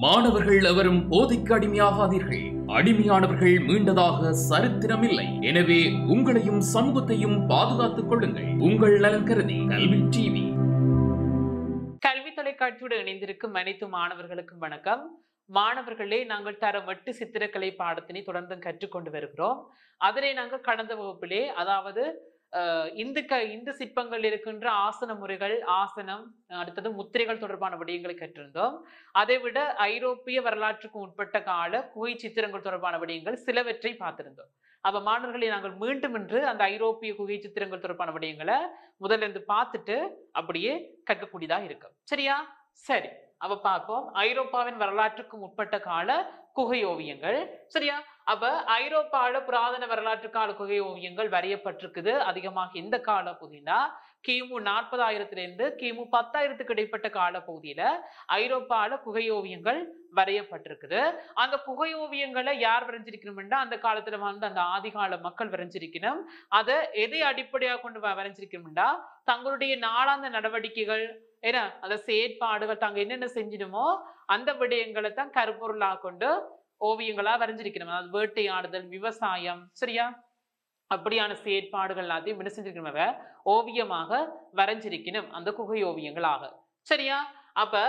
மாணவர்கள் எவரும் போதைக்கு அடிமையாகாதீர்கள். அடிமையானவர்கள் மீண்டதாக சரித்திரமில்லை. எனவே உங்களையும் சமூகத்தையும் பாதுகாத்துக் கொள்ளுங்கள். உங்கள் நலன் கருதி கல்வி டிவி. கல்வி தொலைக்காட்சியுடன் இணைந்திருக்கும் அனைத்து மாணவர்களுக்கும் வணக்கம். மாணவர்களே, நாங்கள் தரம் 8 சித்திரக்கலை பாடத்தினை தொடர்ந்து கற்றுக்கொண்டு வருகிறோம். அதனை நாங்கள் கடந்த வகுப்பிலே, அதாவது இந்த சிற்பங்கள் இருக்கின்ற ஆசன முறைகள், ஆசனம், அடுத்தது முத்திரைகள் தொடர்பான விடயங்களை கற்றிருந்தோம். அதை விட ஐரோப்பிய வரலாற்றுக்கு உட்பட்ட கால குகை சித்திரங்கள் தொடர்பான விடயங்கள் சிலவற்றை பார்த்திருந்தோம். அப்ப மாணவர்களை நாங்கள் மீண்டும் இன்று அந்த ஐரோப்பிய குகை சித்திரங்கள் தொடர்பான விடயங்களை முதல்ல இருந்து பார்த்துட்டு அப்படியே கற்கக்கூடியதா இருக்கும். சரியா? சரி, அப்ப பார்ப்போம். ஐரோப்பாவின் வரலாற்றுக்கு முற்பட்ட கால குகை ஓவியங்கள். சரியா? அப்ப ஐரோப்பால புராதன வரலாற்று கால குகை ஓவியங்கள் வரையப்பட்டிருக்குது. அதிகமாக எந்த கால பகுதினா கிமு 40,000 கிமு 10,000 இடைப்பட்ட கால பகுதியில ஐரோப்பால குகை ஓவியங்கள் வரையப்பட்டிருக்குது. அந்த குகை ஓவியங்களை யார் வரைஞ்சிருக்கணும்னா அந்த காலத்துல வந்து அந்த ஆதிகால மக்கள் வரைஞ்சிருக்கணும். அதை எதை அடிப்படையாக கொண்டு வரைஞ்சிருக்கணும்னா தங்களுடைய நாளாந்த நடவடிக்கைகள், ஏன்னா அந்த செயற்பாடுகள், தாங்க என்னென்ன செஞ்சிடுமோ அந்த விடயங்களை தான் கருப்பொருளாக கொண்டு ஓவியங்களா வரைஞ்சிருக்கணும். அதாவது வேட்டையாடுதல், விவசாயம், சரியா, அப்படியான செயற்பாடுகள் எல்லாத்தையும் என்ன செஞ்சிருக்கணும், ஓவியமாக வரைஞ்சிருக்கணும் அந்த குகை ஓவியங்களாக. சரியா? அப்ப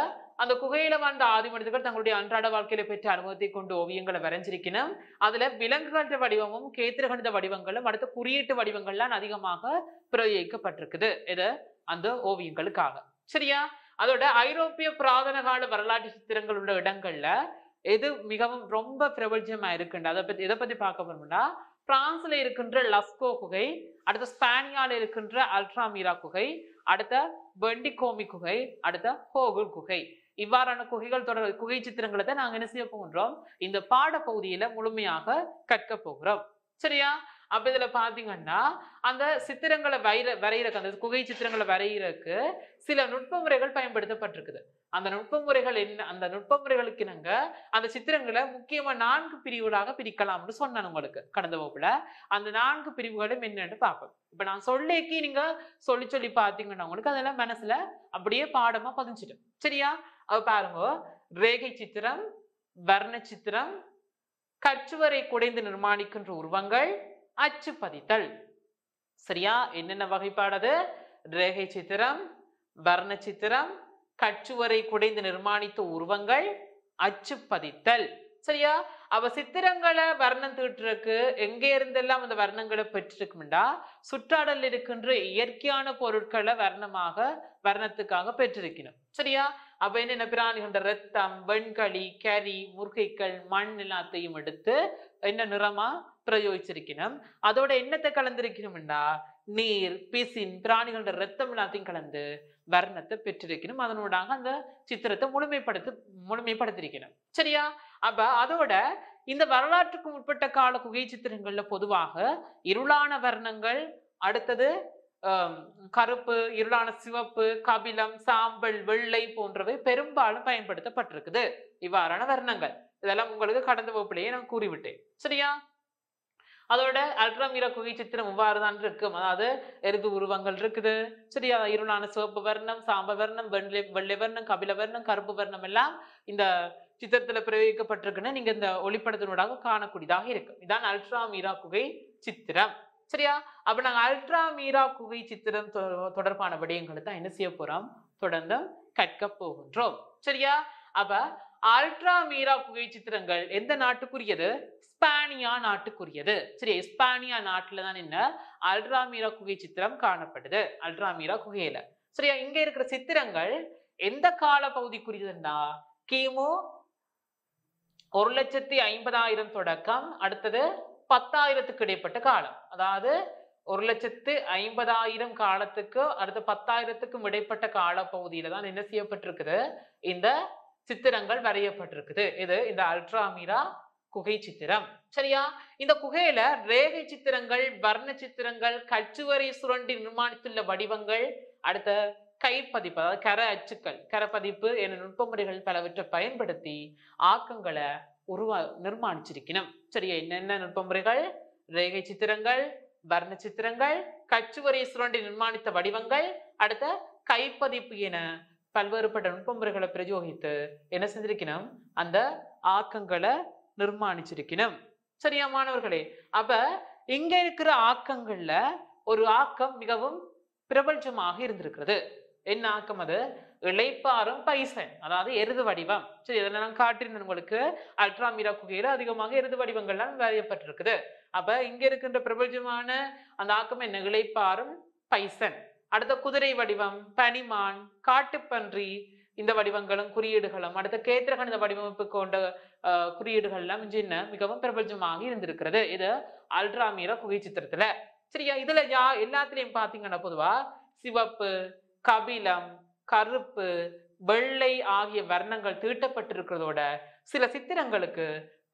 அந்த குகையில வந்த ஆதி மனிதர்கள் தங்களுடைய அன்றாட வாழ்க்கையில பெற்ற அனுபவத்தை கொண்டு ஓவியங்களை வரைஞ்சிருக்கணும். அதுல விலங்குகள வடிவமும் கேத்திரகணித வடிவங்களும் அடுத்த குறியீட்டு வடிவங்கள்லாம் அதிகமாக பிரயோகிக்கப்பட்டிருக்குது இது அந்த ஓவியங்களுக்காக. சரியா? அதோட ஐரோப்பிய புராதன கால வரலாற்று சித்திரங்கள் உள்ள இடங்கள்ல எது மிகவும் ரொம்ப பிரபலமா இருக்குண்டு இதை பத்தி பார்க்க போறோம்னா பிரான்ஸ்ல இருக்கின்ற லஸ்கோ குகை, அடுத்த ஸ்பானியால இருக்கின்ற அல்ட்ராமீரா குகை, அடுத்த பெண்டிகோமி குகை, அடுத்த ஹோகுல் குகை. இவ்வாறான குகைகள் தொடர் குகை சித்திரங்களை தான் நாங்க என்ன செய்ய போகின்றோம், இந்த பாட பகுதியில முழுமையாக கற்க போகிறோம். சரியா? அப்ப இதுல பாத்தீங்கன்னா அந்த சித்திரங்களை வரைகிறக்கு, அந்த குகை சித்திரங்களை வரைகிறதுக்கு சில நுட்ப முறைகள் பயன்படுத்தப்பட்டிருக்குது. அந்த நுட்ப முறைகள் என்ன, அந்த நுட்ப முறைகளுக்கு நாங்க அந்த சித்திரங்களை முக்கியமா 4 பிரிவுகளாக பிரிக்கலாம்னு சொன்னேன் உங்களுக்கு கடந்த வகுப்புல. அந்த 4 பிரிவுகளும் என்னன்னு பார்ப்போம். இப்ப நான் சொல்லிக்கி நீங்க சொல்லி பாத்தீங்கன்னா உங்களுக்கு அதெல்லாம் மனசுல அப்படியே பாடமா பதிஞ்சிடும். சரியா? அவ பாருங்க, ரேகை சித்திரம், வர்ண சித்திரம், கச்சுவரை குடைந்து நிர்மாணிக்கின்ற உருவங்கள், அச்சு பதித்தல். சரியா? என்னென்ன வகைப்பாடு? ரேகை சித்திரம், வர்ண சித்திரம், கச்சுவரை குடைந்து நிர்மாணித்த உருவங்கள், அச்சு பதித்தல். சரியா? அவ சித்திரங்களை வர்ணம் தீட்டுறதுக்கு எங்கே இருந்தெல்லாம் அந்த வர்ணங்களை பெற்றிருக்கும்டா சுற்றாடல் இருக்கின்ற இயற்கையான பொருட்களை வர்ணத்துக்காக பெற்றிருக்கணும். சரியா? அப்ப என்னென்ன பிராணிகின்ற ரத்தம், வெண்களி, கரி, முருகைகள், மண் எல்லாத்தையும் எடுத்து என்ன நிறமா பிரயோகிச்சிருக்கணும். அதோட என்னத்தை கலந்திருக்கணும்டா நீர், பிசின், பிராணிகளோட ரத்தம் எல்லாத்தையும் கலந்து வர்ணத்தை பெற்றிருக்கணும். அதனோடாக அந்த சித்திரத்தை முழுமைப்படுத்திருக்கணும். சரியா? அப்ப அதோட இந்த வரலாற்றுக்கு முற்பட்ட கால குகை சித்திரங்கள்ல பொதுவாக இருளான வர்ணங்கள், அடுத்தது கருப்பு, இருளான சிவப்பு, கபிலம், சாம்பல், வெள்ளை போன்றவை பெரும்பாலும் பயன்படுத்தப்பட்டிருக்குது. இவ்வாறான வர்ணங்கள் இதெல்லாம் உங்களுக்கு கடந்த வகுப்பிலேயே நான் கூறிவிட்டேன். சரியா? அதோட அல்ட்ராமீரா குகை சித்திரம் இவ்வாறுதான் இருக்கும். அதாவது எருது உருவங்கள் இருக்குது. சரியா? இருளான சிவப்பு வர்ணம், சாம்ப வர்ணம், வெள்ளை வர்ணம், கபில வர்ணம், கருப்பு வர்ணம் எல்லாம் இந்த சித்திரத்துல பிரயோகிக்கப்பட்டிருக்குன்னு நீங்க இந்த ஒளிப்படத்தினூடாக காணக்கூடியதாக இருக்கும். இதான் அல்ட்ராமீரா குகை சித்திரம். சரியா? அப்ப நாங்க அல்ட்ராமீரா குகை சித்திரம் தொடர்பான விடயங்களை தான் என்ன செய்ய போறோம், தொடர்ந்து கற்க போகின்றோம். சரியா? அப்ப அல்ட்ராமீரா குகை சித்திரங்கள் எந்த நாட்டுக்குரியது? ஸ்பானியா நாட்டுக்குரியது. சரி, ஸ்பானியா நாட்டுல தான் என்ன அல்ட்ராமீரா குகை சித்திரம் காணப்படுது, அல்ட்ராமீரா குகையில. சரியா? இங்க இருக்கிற சித்திரங்கள் எந்த கால பகுதிக்குரியதுன்னா கிமு 1,50,000 தொடக்கம் அடுத்தது 10,000 இடைப்பட்ட காலம். அதாவது 1,50,000 காலத்துக்கு அடுத்த 10,000 இடைப்பட்ட கால பகுதியில தான் என்ன செய்யப்பட்டிருக்குது, இந்த சித்திரங்கள் வரையப்பட்டிருக்குது. இது இந்த அல்ட்ராமீரா குகை சித்திரம். சரியா? இந்த குகையில ரேகை சித்திரங்கள், வர்ண சித்திரங்கள், கச்சுவரை சுரண்டி நிர்மாணித்துள்ள வடிவங்கள், அடுத்த கைப்பதிப்பு, அதாவது கர அச்சுக்கள், கரப்பதிப்பு என நுட்ப முறைகள் பலவற்றை பயன்படுத்தி ஆக்கங்களை நிர்மாணிச்சிருக்கணும். சரியா? என்னென்ன நுட்ப முறைகள்? ரேகை சித்திரங்கள், வர்ண சித்திரங்கள், கச்சுவரை சுரண்டி நிர்மாணித்த வடிவங்கள், அடுத்த கைப்பதிப்பு என பல்வேறுபட்ட நுட்பமுறைகளை பிரயோகித்து என்ன செஞ்சிருக்கணும், அந்த ஆக்கங்களை நிர்மாணிச்சிருக்கணும். சரியா மாணவர்களே? அப்ப இங்க இருக்கிற ஆக்கங்கள்ல ஒரு ஆக்கம் மிகவும் பிரபலமாக இருந்திருக்கிறது. என்ன ஆக்கம் அது? இளைப்பாறும் பைசன், அதாவது எருது வடிவம். சரி, இதெல்லாம் நான் காட்டியிருந்தேன் உங்களுக்கு. அல்ட்ராமீரா குகையில அதிகமாக எருது வடிவங்கள்லாம் வரையப்பட்டிருக்குது. அப்ப இங்க இருக்கின்ற பிரபலமான அந்த ஆக்கம் என்ன? இளைப்பாறும் பைசன். அடுத்த குதிரை வடிவம், பனிமான், காட்டுப்பன்றி, இந்த வடிவங்களும் குறியீடுகளும், அடுத்த கேத்திரகணித வடிவமைப்பு கொண்ட குறியீடுகள் எல்லாம் என்ன மிகவும் பிரபலமாக இருந்திருக்கிறது இது அல்ட்ராமீரா குகை சித்திரத்துல. சரியா? இதுல எல்லாத்திலையும் பாத்தீங்கன்னா பொதுவா சிவப்பு, கபிலம், கருப்பு, வெள்ளை ஆகிய வர்ணங்கள் தீட்டப்பட்டிருக்கிறதோட சில சித்திரங்களுக்கு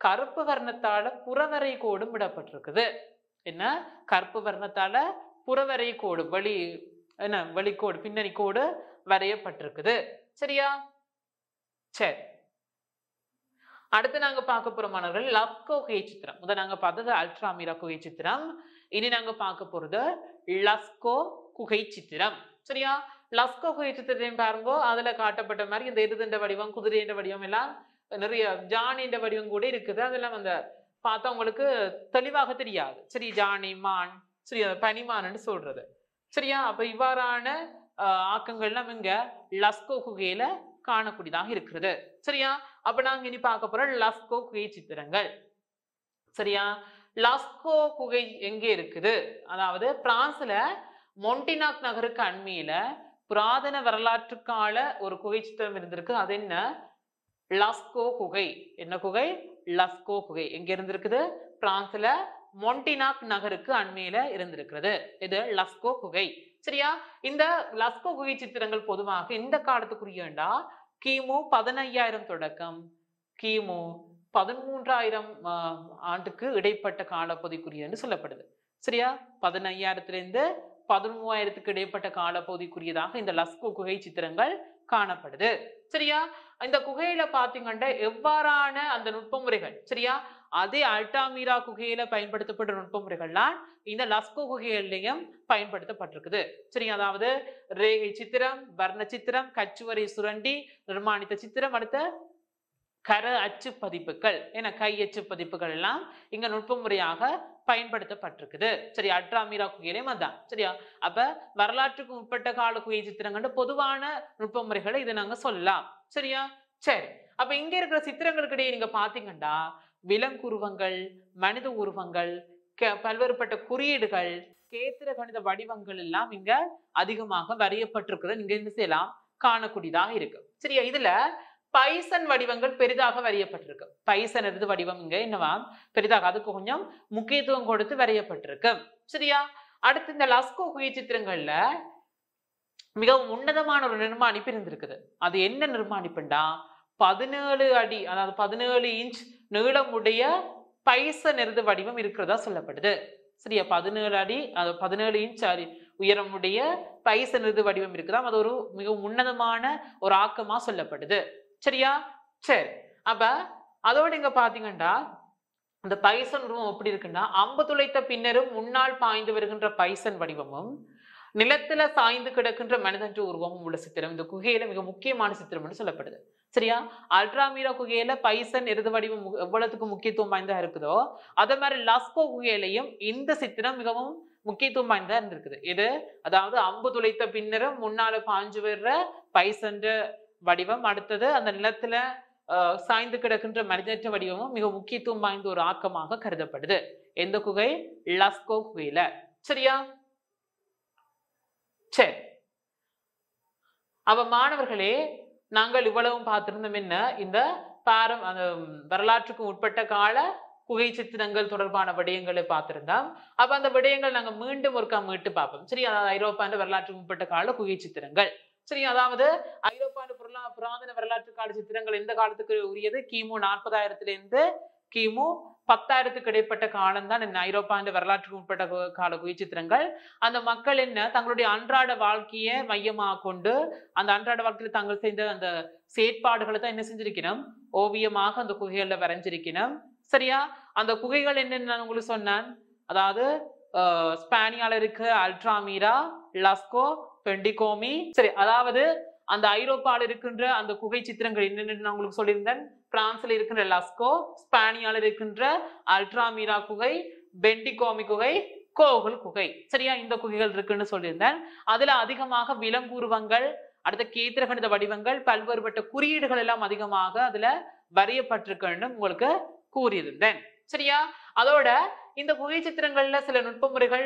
கருப்பு வர்ணத்தால புறவரை கோடும் விடப்பட்டிருக்குது. என்ன? கருப்பு வர்ணத்தால புறவரை கோடு, வெளிக்கோடு, பின்னணி கோடு வரையப்பட்டிருக்குது. சரியா? சரி, அடுத்து நாங்க பார்க்க போற மாணவர்கள் லஸ்கோ குகை சித்திரம். முதல் நாங்க பார்த்தது அல்ட்ராமீரா குகை சித்திரம். இனி நாங்க பார்க்க போறது லஸ்கோ குகை சித்திரம். சரியா? லஸ்கோ குகை சித்திரத்தையும் பாருங்க. அதுல காட்டப்பட்ட மாதிரி இந்த எருதுண்ட வடிவம், குதிரைன்ற வடிவம் எல்லாம் நிறைய ஜானின்ற வடிவம் கூட இருக்குது. அதெல்லாம் அந்த பார்த்தா உங்களுக்கு தெளிவாக தெரியாது. சரி, ஜானி, மான், சரி, பனிமான்னு சொல்றது. சரியா? அப்ப இவ்வாறான ஆக்கங்கள்லாம் இங்க லஸ்கோ குகையில காணக்கூடியதாக இருக்கிறது. சரியா? அப்ப நாங்க இனி பார்க்க போற லஸ்கோ குகை சித்திரங்கள். சரியா? லஸ்கோ குகை எங்கே இருக்குது? அதாவது பிரான்ஸ்ல மொண்டினாக் நகருக்கு அண்மையில புராதன வரலாற்று கால ஒரு குகை சித்திரம் இருந்திருக்கு. அது என்ன? லஸ்கோ குகை. என்ன குகை? லஸ்கோ குகை. எங்க இருந்திருக்குது? பிரான்ஸ்ல மொண்டினாக் நகருக்கு அண்மையில இருந்திருக்கிறது. இது லஸ்கோ குகை. சரியா? இந்த லஸ்கோ குகை சித்திரங்கள் பொதுவாக இந்த காலத்துக்குரியண்டா கிமு 15,000 தொடக்கம் கிமு 13,000 ஆண்டுக்கு இடைப்பட்ட காலப்பகுதிக்குரிய என்று சொல்லப்படுது. சரியா? 15,000 13,000 இடைப்பட்ட காலப்பகுதிக்குரியதாக இந்த லஸ்கோ குகை சித்திரங்கள் காணப்படுது. சரியா? இந்த குகையில பாத்தீங்கன்னா எவ்வாறான அந்த நுட்பமுறைகள், சரியா, அதே அல்டாமீரா குகையில பயன்படுத்தப்பட்ட நுட்பமுறைகள்லாம் இந்த லஸ்கோ குகையிலையும் பயன்படுத்தப்பட்டிருக்குது. சரியா? அதாவது ரேகை சித்திரம், வர்ண சித்திரம், கச்சுவரை சுரண்டி நிர்மாணித்த சித்திரம், அடுத்த கர அச்சு பதிப்புகள், என கை அச்சு பதிப்புகள் எல்லாம் இங்க நுட்பமுறையாக பயன்படுத்தப்பட்டிருக்குது. சரி, அல்ட்ராமீரா குகையிலையும் அதான். சரியா? அப்ப வரலாற்றுக்கு உட்பட்ட கால குகை சித்திரங்கள் பொதுவான நுட்பமுறைகளை இதை நாங்க சொல்லலாம். சரியா? சரி, அப்ப இங்க இருக்கிற சித்திரங்களுக்கு இடையே நீங்க பாத்தீங்கன்னா விலங்குருவங்கள், மனித உருவங்கள், பல்வேறுபட்ட குறியீடுகள், கேத்திர கணித வடிவங்கள் எல்லாம் இங்க அதிகமாக வரையப்பட்டிருக்கிறது. நீங்க என்ன செய்யலாம்? காணக்கூடியதாக இருக்கு. சரியா? இதுல பைசன் வடிவங்கள் பெரிதாக வரையப்பட்டிருக்கு. பைசன் எது வடிவம் இங்க என்னவா பெரிதாக, அதுக்கு கொஞ்சம் முக்கியத்துவம் கொடுத்து வரையப்பட்டிருக்கு. சரியா? அடுத்து இந்த லஸ்கோ குகை சித்திரங்கள்ல மிகவும் உன்னதமான ஒரு நிர்மாணிப்பு இருந்திருக்குது. அது என்ன நிர்மாணிப்புண்டா? 17 அடி, அதாவது 17 இன்ச் நீளமுடைய பைசன் எருது வடிவம் இருக்கிறதா சொல்லப்படுது. சரியா? 17 அடி, அது 17 இன்ச் உயரமுடைய பைசன் எருது வடிவம் இருக்குதா. அது ஒரு மிகவும் உன்னதமான ஒரு ஆக்கமா சொல்லப்படுது. சரியா? சரி, அப்ப அதோட இங்க பாத்தீங்கன்னா இந்த பைசன் உருவம் எப்படி இருக்குன்னா, அம்பு துளைத்த பின்னரும் முன்னால் பாய்ந்து வருகின்ற பைசன் வடிவமும் நிலத்துல சாய்ந்து கிடக்கின்ற மனிதன்ற உருவமும் உள்ள சித்திரம் இந்த குகையில மிக முக்கியமான சித்திரம் என்று சொல்லப்படுது. சரியா? அல்ட்ராமீரா குகையில பைசன் எருது வடிவம் எவ்வளவுக்கு முக்கியத்துவம் வாய்ந்தா இருக்குதோ அதே மாதிரி லஸ்கோ குகையிலையும் இந்த சித்திரம் மிகவும் முக்கியத்துவம் வாய்ந்தா இருந்திருக்குது. இது அதாவது அம்பு துளைத்த பின்னரும் முன்னால பாஞ்சு வர்ற பைசன்ற வடிவம், அடுத்தது அந்த நிலத்துல சாய்ந்து கிடக்கின்ற மனிதற்ற வடிவமும் மிக முக்கியத்துவம் வாய்ந்த ஒரு ஆக்கமாக கருதப்படுது. எந்த குகை? லஸ்கோ குகையில. சரியா? சரி, அவ மாணவர்களே, நாங்கள் இவ்வளவும் பார்த்திருந்தோம். என்ன? இந்த அந்த வரலாற்றுக்கு உட்பட்ட கால குகை சித்திரங்கள் தொடர்பான விடயங்களை பார்த்திருந்தோம். அப்ப அந்த விடயங்கள் நாங்க மீண்டும் ஒருக்கா மீட்டு பார்ப்போம். சரி, அதாவது ஐரோப்பாண்டு வரலாற்றுக்கு உட்பட்ட கால குகை சித்திரங்கள். சரி, அதாவது ஐரோப்பாண்டு புராதன வரலாற்று கால சித்திரங்கள் எந்த காலத்துக்கு உரியது? கிமு 40,000 கிமு 10,000 இடைப்பட்ட காலம் தான் என்ன ஐரோப்பாண்டு வரலாற்றுக்கு உட்பட்ட கால குகை சித்திரங்கள். அந்த மக்கள் என்ன தங்களுடைய அன்றாட வாழ்க்கையை மையமாக கொண்டு அந்த அன்றாட வாழ்க்கையில் தாங்கள் செய்த அந்த செயற்பாடுகளை தான் என்ன செஞ்சிருக்கணும்? ஓவியமாக அந்த குகைகள்ல வரைஞ்சிருக்கணும். சரியா? அந்த குகைகள் என்னன்னு நான் உங்களுக்கு சொன்னேன். அதாவது ஸ்பானியால இருக்கு அல்ட்ராமீரா, லஸ்கோ, பெண்டிகோமி. சரி, அதாவது அந்த ஐரோப்பாவில் இருக்கின்ற அந்த குகை சித்திரங்கள் என்னென்னு நான் உங்களுக்கு சொல்லியிருந்தேன். பிரான்ஸ்ல இருக்கின்ற லஸ்கோ, ஸ்பானியால இருக்கின்ற அல்ட்ராமீரா குகை, பெண்டிகோமி குகை, கோகுல் குகை. சரியா, இந்த குகைகள் இருக்குன்னு சொல்லியிருந்தேன். அதுல அதிகமாக விலங்குருவங்கள், அடுத்த கேத்திர கணித வடிவங்கள், பல்வேறுபட்ட குறியீடுகள் எல்லாம் அதிகமாக அதுல வரையப்பட்டிருக்குன்னு உங்களுக்கு கூறியிருந்தேன். சரியா, அதோட இந்த குகை சித்திரங்கள்ல சில நுட்ப முறைகள்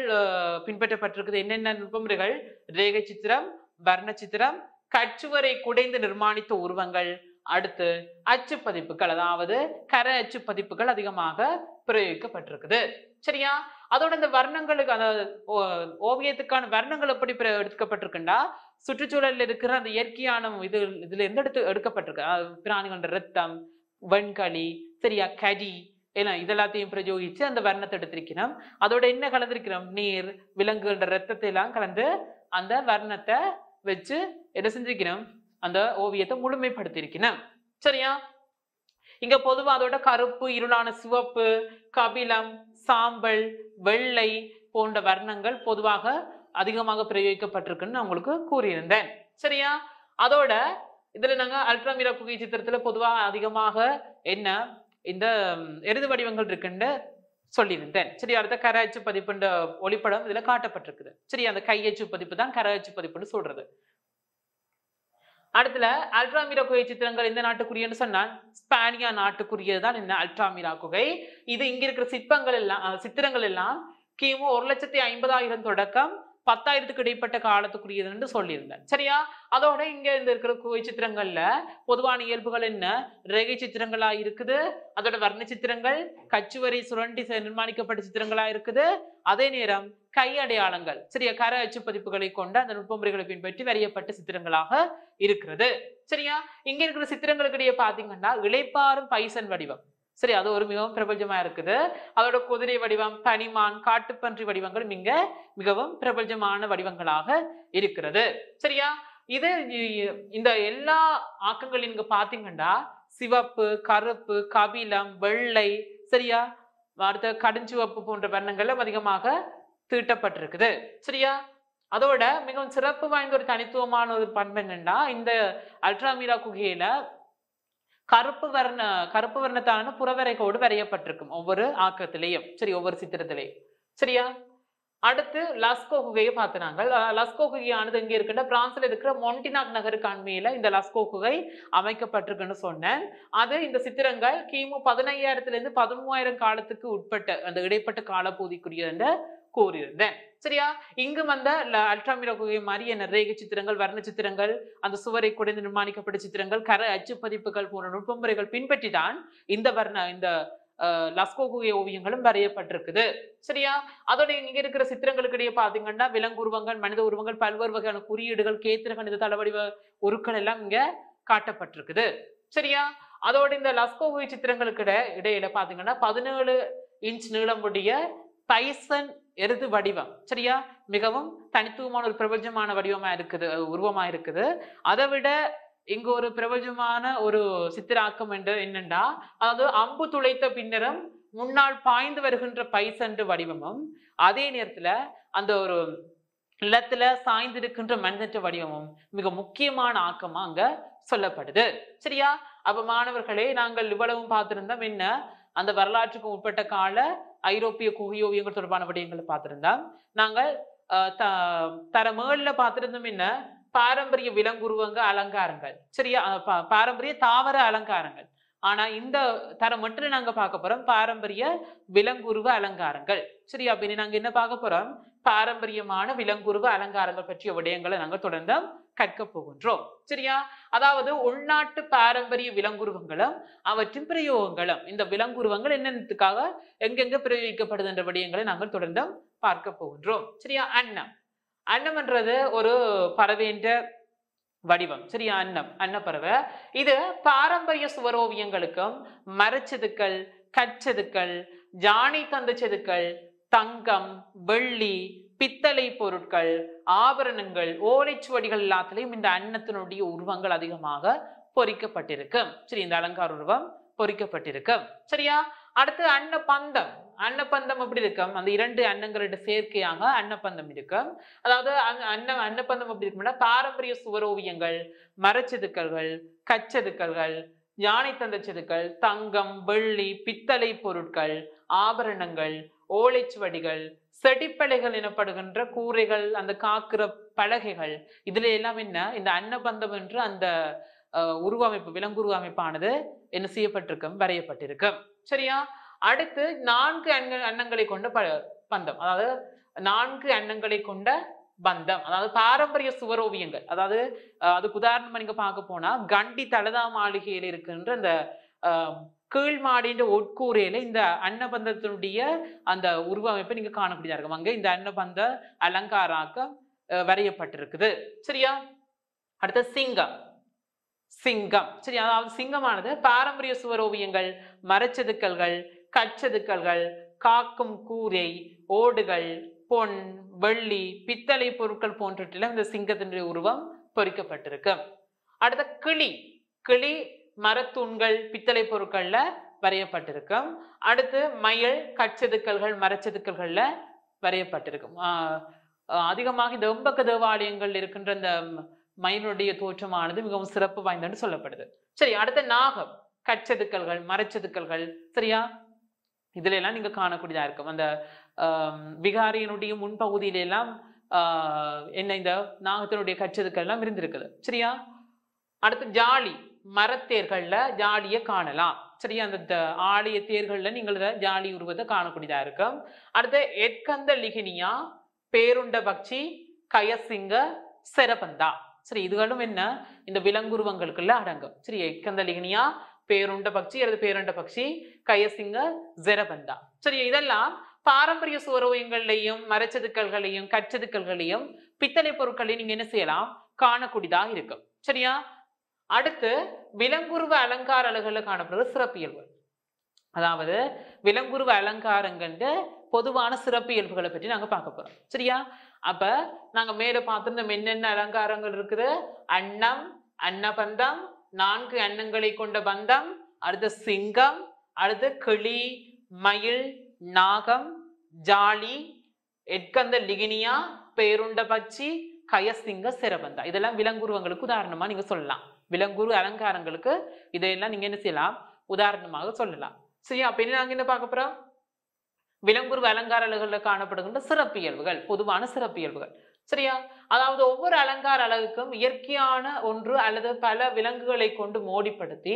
பின்பற்றப்பட்டிருக்குது. என்னென்ன நுட்ப முறைகள்? ரேகை சித்திரம், வர்ண சித்திரம், கச்சுவரை குடைந்து நிர்மாணித்த உருவங்கள், அடுத்து அச்சு பதிப்புகள், அதாவது கர அச்சு பதிப்புகள் அதிகமாக பிரயோகிக்கப்பட்டிருக்குது. சரியா, அதோட இந்த வர்ணங்களுக்கு, அந்த ஓவியத்துக்கான வர்ணங்கள் எப்படி எடுக்கப்பட்டிருக்குன்னா, சுற்றுச்சூழலில் இருக்கிற அந்த இயற்கையான இதுல இருந்து எடுக்கப்பட்டிருக்கு. பிராணிகளோட ரத்தம், வெண்களி, சரியா, கடி எல்லாம் இதெல்லாத்தையும் பிரயோகிச்சு அந்த வர்ணத்தை எடுத்திருக்கிறோம். அதோட என்ன கலந்திருக்கிறோம்? நீர், விலங்குகளோட ரத்தத்தை எல்லாம் கலந்து அந்த வர்ணத்தை வச்சு என்ன செஞ்சிருக்கிறோம்? அந்த ஓவியத்தை முழுமைப்படுத்தியிருக்கிறோம். சரியா, இங்க பொதுவா அதோட கருப்பு, இருளான சிவப்பு, கபிலம், சாம்பல், வெள்ளை போன்ற வர்ணங்கள் பொதுவாக அதிகமாக பிரயோகிக்கப்பட்டிருக்குன்னு நான் உங்களுக்கு கூறியிருந்தேன். சரியா, அதோட இதுல நாங்க அல்ட்ராமீரா குகை சித்திரத்துல பொதுவா அதிகமாக என்ன இந்த எருது வடிவங்கள் இருக்குன்னு சொல்லியிருந்தேன். சரி, அடுத்த கர அச்சு பதிப்புன்ற ஒளிப்படம் இதுல காட்டப்பட்டிருக்குது. சரி, அந்த கையச்சு பதிப்பு தான் கர அச்சு பதிப்புன்னு சொல்றது. அடுத்துல அல்ட்ராமீரா குகை சித்திரங்கள் எந்த நாட்டுக்குரியன்னு சொன்னால் ஸ்பானியா நாட்டுக்குரியதுதான் என்ன அல்ட்ராமீரா குகை. இது இங்க இருக்கிற சித்திரங்கள் எல்லாம் கிமு 1,50,000 தொடக்கம் 10,000க்கு இடைப்பட்ட காலத்துக்குரியதுன்னு சொல்லியிருந்தேன். சரியா, அதோட இங்க இருக்கிற குகை சித்திரங்கள்ல பொதுவான இயல்புகள் என்ன? ரேகை சித்திரங்களா இருக்குது, அதோட வர்ண சித்திரங்கள், கச்சுவரை சுரண்டி நிர்மாணிக்கப்பட்ட சித்திரங்களா இருக்குது, அதே நேரம் கை அடையாளங்கள், சரியா, கர அச்சு பதிப்புகளை கொண்ட அந்த நுட்பமுறைகளை பின்பற்றி வரையப்பட்ட சித்திரங்களாக இருக்கிறது. சரியா, இங்க இருக்கிற சித்திரங்களுக்கு இடையே பாத்தீங்கன்னா இளைப்பாறும் பைசன் வடிவம், சரி, அது ஒரு மிகவும் பிரபலமா இருக்குது. அதோட குதிரை வடிவம், பனிமான், காட்டுப்பன்றி வடிவங்களும் இங்க மிகவும் பிரபலமான வடிவங்களாக இருக்கிறது. சரியா, இது இந்த எல்லா ஆக்கங்களும் இங்க பாத்தீங்கன்னா சிவப்பு, கருப்பு, கபிலம், வெள்ளை, சரியா, அடுத்த கடுஞ்சிவப்பு போன்ற வண்ணங்களும் அதிகமாக தீட்டப்பட்டிருக்குது. சரியா, அதோட மிகவும் சிறப்பு வாய்ந்த ஒரு தனித்துவமான ஒரு பண்பு என்னன்னா, இந்த அல்ட்ராமீரா குகையில கருப்பு வர்ணத்தான புறவரைகோடு வரையப்பட்டிருக்கும் ஒவ்வொரு ஆக்கத்திலையும், சரி, ஒவ்வொரு சித்திரத்திலையும். சரியா, அடுத்து லஸ்கோ குகையை பார்த்தினாங்க. லஸ்கோ குகையானது எங்க இருக்குன்னா பிரான்ஸ்ல இருக்கிற மொண்டினாக் நகருக்கு அண்மையில இந்த லஸ்கோ குகை அமைக்கப்பட்டிருக்குன்னு சொன்னேன். அது இந்த சித்திரங்கள் கிமு 15,000 13,000 காலத்துக்கு உட்பட்ட அந்த இடைப்பட்ட காலப்பகுதிக்குரிய கூறியிருந்தேன். சரியா, இங்கு வந்த அல்ட்ராமீரா குகை மாதிரி என்ன ரேகை சித்திரங்கள், வர்ண சித்திரங்கள், அந்த சுவரை குடைந்து நிர்மாணிக்கப்பட்ட சித்திரங்கள், கர அச்சு பதிப்புகள் போன்ற நுட்பமுறைகள் பின்பற்றி தான் இந்த லஸ்கோ குகை ஓவியங்களும் வரையப்பட்டிருக்குது. சரியா, அதோட இங்க இருக்கிற சித்திரங்களுக்கு இடையே பாத்தீங்கன்னா விலங்குருவங்கள், மனித உருவங்கள், பல்வேறு வகையான குறியீடுகள், கேத்திர கணித தளவடிவ உருக்கள் எல்லாம் இங்க காட்டப்பட்டிருக்குது. சரியா, அதோட இந்த லஸ்கோ குகை சித்திரங்களுக்கு இடையில பாத்தீங்கன்னா 17 இன்ச் நீளமுடைய பைசன் எருது வடிவம், சரியா, மிகவும் தனித்துவமான ஒரு பிரபஞ்சமான வடிவமா இருக்குது, உருவமா இருக்குது. அதை விட இங்க ஒரு பிரபஞ்சமான ஒரு சித்திராக்கம் என்று என்னண்டா, அதாவது அம்பு துளைத்த பின்னரும் முன்னால் பாய்ந்து வருகின்ற பைசன் வடிவமும், அதே நேரத்துல அந்த ஒரு நிலத்துல சாய்ந்திருக்கின்ற மனிதற்ற வடிவமும் மிக முக்கியமான ஆக்கமா அங்க சொல்லப்படுது. சரியா, அப்ப மாணவர்களே, நாங்கள் இவ்வளவும் பார்த்திருந்தோம். என்ன அந்த வரலாற்றுக்கு உட்பட்ட கால ஐரோப்பிய குகை ஓவியங்கள் தொடர்பான விடயங்களை பார்த்திருந்தோம். நாங்கள் தரமேல பார்த்திருந்தோம் என்ன பாரம்பரிய விலங்குருவங்க அலங்காரங்கள், சரியா, பாரம்பரிய தாவர அலங்காரங்கள். ஆனா இந்த தரம் மட்டும் நாங்க பார்க்க போறோம் பாரம்பரிய விலங்குருவ அலங்காரங்கள். சரியா, அப்படின்னு நாங்க என்ன பார்க்க போறோம்? பாரம்பரியமான விலங்குருவ அலங்காரங்கள் பற்றிய விடயங்களை நாங்கள் தொடர்ந்து கற்க போகின்றோம். சரியா, அதாவது உள்நாட்டு பாரம்பரிய விலங்குருவங்களும் அவற்றின் பிரயோகங்களும், இந்த விலங்குருவங்கள் என்னத்துக்காக எங்கெங்க பிரயோகிக்கப்படுது என்ற விடயங்களை நாங்கள் தொடர்ந்து பார்க்க போகின்றோம். சரியா, அன்னம் என்றது ஒரு பறவைன்ற வடிவம். சரியா, அன்னப்பறவை. இது பாரம்பரிய சுவரோவியங்களுக்கும் மரச்செதுக்கள், கற்செதுக்கள், ஜானி தந்த செதுக்கள், தங்கம், வெள்ளி, பித்தளை பொருட்கள், ஆபரணங்கள், ஓலைச்சுவடிகள் எல்லாத்திலையும் இந்த அன்னத்தினுடைய உருவங்கள் அதிகமாக பொறிக்கப்பட்டிருக்கும். சரி, இந்த அலங்கார உருவம் பொறிக்கப்பட்டிருக்கும். சரியா, அடுத்து அன்ன பந்தம். அன்னப்பந்தம் எப்படி இருக்கும்? அந்த இரண்டு அன்னங்களோட சேர்க்கையாக அன்னப்பந்தம் இருக்கும். அதாவது அன்னப்பந்தம் எப்படி இருக்கும்னா பாரம்பரிய சுவரோவியங்கள், மரச்செதுக்கல்கள், கச்செதுக்கல்கள், யானை தந்த செதுக்கல், தங்கம், வெள்ளி, பித்தளை பொருட்கள், ஆபரணங்கள், ஓலைச்சுவடிகள், செடிப்பலைகள் எனப்படுகின்ற கூரைகள், அந்த காக்கிற பலகைகள், இதுல எல்லாம் என்ன இந்த அன்னபந்தம் என்று அந்த உருவமைப்பு விலங்குருவ அமைப்பானது என்ன செய்யப்பட்டிருக்கும்? வரையப்பட்டிருக்கும். சரியா? அடுத்து 4 அன்னங்களை கொண்ட பந்தம், அதாவது 4 அன்னங்களை கொண்ட பந்தம், அதாவது பாரம்பரிய சுவரோவியங்கள். அதாவது அதுக்கு உதாரணமா நீங்க பார்க்க போனா கண்டி தலதா மாளிகையில் இருக்கின்ற இந்த கீழ் மாடின்ற உட்கூரையில இந்த அன்னபந்தத்தினுடைய அந்த உருவமைப்பை நீங்க காணக்கூடியதா இருக்கும். அங்க இந்த அன்னபந்த அலங்காராக்கம் வரையப்பட்டிருக்குது. சரியா? அடுத்த சிங்கம். சிங்கம் சரி, அதாவது சிங்கமானது பாரம்பரிய சுவரோவியங்கள், மரச்செதுக்கல்கள், கச்செதுக்கல்கள், காக்கும் கூரை, ஓடுகள், பொன், வெள்ளி, பித்தளை பொருட்கள் போன்றவற்றிலும் இந்த சிங்கத்தினுடைய உருவம் பொறிக்கப்பட்டிருக்கு. அடுத்த கிளி. கிளி மரத்தூண்கள், பித்தளை பொருட்கள்ல வரையப்பட்டிருக்கும். அடுத்து மயில், கச்செதுக்கல்கள், மரச்செதுக்கல்கள்ல வரையப்பட்டிருக்கும். அதிகமாக இந்த எம்பக்க தேவாலயங்கள் இருக்கின்ற இந்த மயிலுடைய தோற்றமானது மிகவும் சிறப்பு வாய்ந்தன்னு சொல்லப்படுது. சரி, அடுத்த நாகம், கச்செதுக்கல்கள், மரச்செதுக்கல்கள். சரியா? இதுல எல்லாம் நீங்க காணக்கூடியதா இருக்கும். அந்த விகாரியினுடைய முன்பகுதியில எல்லாம் என்ன இந்த நாகத்தினுடைய கச்செதுக்கள் எல்லாம் இருந்திருக்குது. சரியா? அடுத்து ஜாலி. மரத்தேர்கள்ல ஜாலியை காணலாம். சரியா? அந்த ஆலய தேர்கள்ல நீங்கள் ஜாலி உருவத்தை காணக்கூடியதா இருக்கும். அடுத்து எட்கந்த லிகினியா, பேருண்ட பக்ஷி, கயசிங்க, செரபந்தா. சரி, இதுகளும் என்ன இந்த விலங்குருவங்களுக்குள்ள அடங்கும். சரி, எட்கந்த லிகினியா, பேருண்ட பக்ஷி அல்லது பேருண்ட பக்ஷி, கயசிங்க, ஜெரபந்தா. சரி, இதெல்லாம் பாரம்பரிய சுவரோவியங்களையும் மரச்செதுக்கல்களையும் கச்செதுக்கல்களையும் பித்தளை பொருட்களையும் நீங்க என்ன செய்யலாம்? காணக்கூடியதாக இருக்கும். சரியா? அடுத்து விலங்குருவ அலங்கார அலகுல காணப்படுறது சிறப்பியல்புகள். அதாவது விலங்குருவ அலங்காரங்கள்ட பொதுவான சிறப்பியல்புகளை பற்றி நாங்க பார்க்க போறோம். சரியா? அப்ப நாங்க மேல பார்த்திருந்தோம் என்னென்ன அலங்காரங்கள் இருக்குது. அன்னம், அன்னபந்தம், 4 அன்னங்களை கொண்ட பந்தம், அடுத்து சிங்கம், அடுத்து கிளி, மயில், நாகம், ஜாலி, எட்கந்த லிகினியா, பேருண்ட பட்சி, கயசிங்க, செரபந்தா. இதெல்லாம் விலங்குருவங்களுக்கு உதாரணமா நீங்க சொல்லலாம். விலங்குரு அலங்காரங்களுக்கு இதையெல்லாம் நீங்க என்ன செய்யலாம்? உதாரணமாக சொல்லலாம். சரியா? அப்ப என்ன நாங்க என்ன பார்க்க போறோம்? விலங்குருவ அலங்கார அலகுல காணப்படுகின்ற சிறப்பியல்புகள், பொதுவான சிறப்பியல்புகள். சரியா? அதாவது ஒவ்வொரு அலங்கார அலகுக்கும் இயற்கையான ஒன்று அல்லது பல விலங்குகளை கொண்டு மோடிப்படுத்தி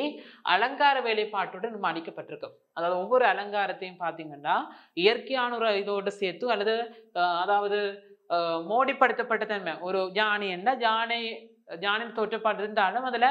அலங்கார வேலைப்பாட்டுடன் நிர்மாணிக்கப்பட்டிருக்கும். அதாவது ஒவ்வொரு அலங்காரத்தையும் பார்த்தீங்கன்னா இயற்கையான ஒரு இதோடு சேர்த்து அல்லது அதாவது மோடிப்படுத்தப்பட்ட தன்மை. ஒரு யானை என்ன யானை தோற்றப்பாடு இருந்தாலும் அதுல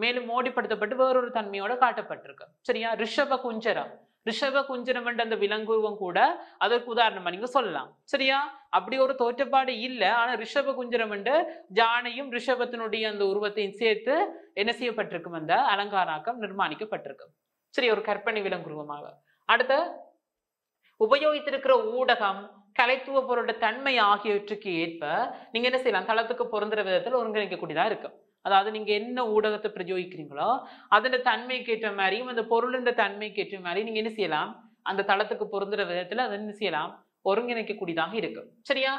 மேலும் மோடிப்படுத்தப்பட்டு வேறொரு தன்மையோட காட்டப்பட்டிருக்கு. சரியா? ரிஷப குஞ்சரம். ரிஷப குஞ்சரம் என்ற அந்த விலங்குருவம் கூட அதற்கு உதாரணமா நீங்க சொல்லலாம். சரியா? அப்படி ஒரு தோற்றப்பாடு இல்லை. ஆனா ரிஷப குஞ்சரம் என்று ஜானையும் ரிஷபத்தினுடைய அந்த உருவத்தையும் சேர்த்து என்ன செய்யப்பட்டிருக்கும்? அந்த அலங்காராக்கம் நிர்மாணிக்கப்பட்டிருக்கும். சரி, ஒரு கற்பனை விலங்குருவமாக. அடுத்த உபயோகித்திருக்கிற ஊடகம், கலைத்துவ பொருளோட தன்மை ஆகியவற்றுக்கு ஏற்ப நீங்க என்ன செய்யலாம்? தளத்துக்கு பொருந்துற விதத்தில் ஒருங்கிணைக்கக்கூடியதா இருக்கும். அதாவது நீங்க என்ன ஊடகத்தை பிரயோகிக்கிறீங்களோ அதோட தன்மைக்கு ஏற்ற மாதிரியும் அந்த பொருளின் தன்மைக்கு ஏற்ற மாதிரி நீங்க என்ன செய்யலாம்? அந்த தளத்துக்கு பொருந்துற விதத்துல அதை என்ன செய்யலாம்? ஒருங்கிணைக்கக்கூடியதாக இருக்கும். சரியா?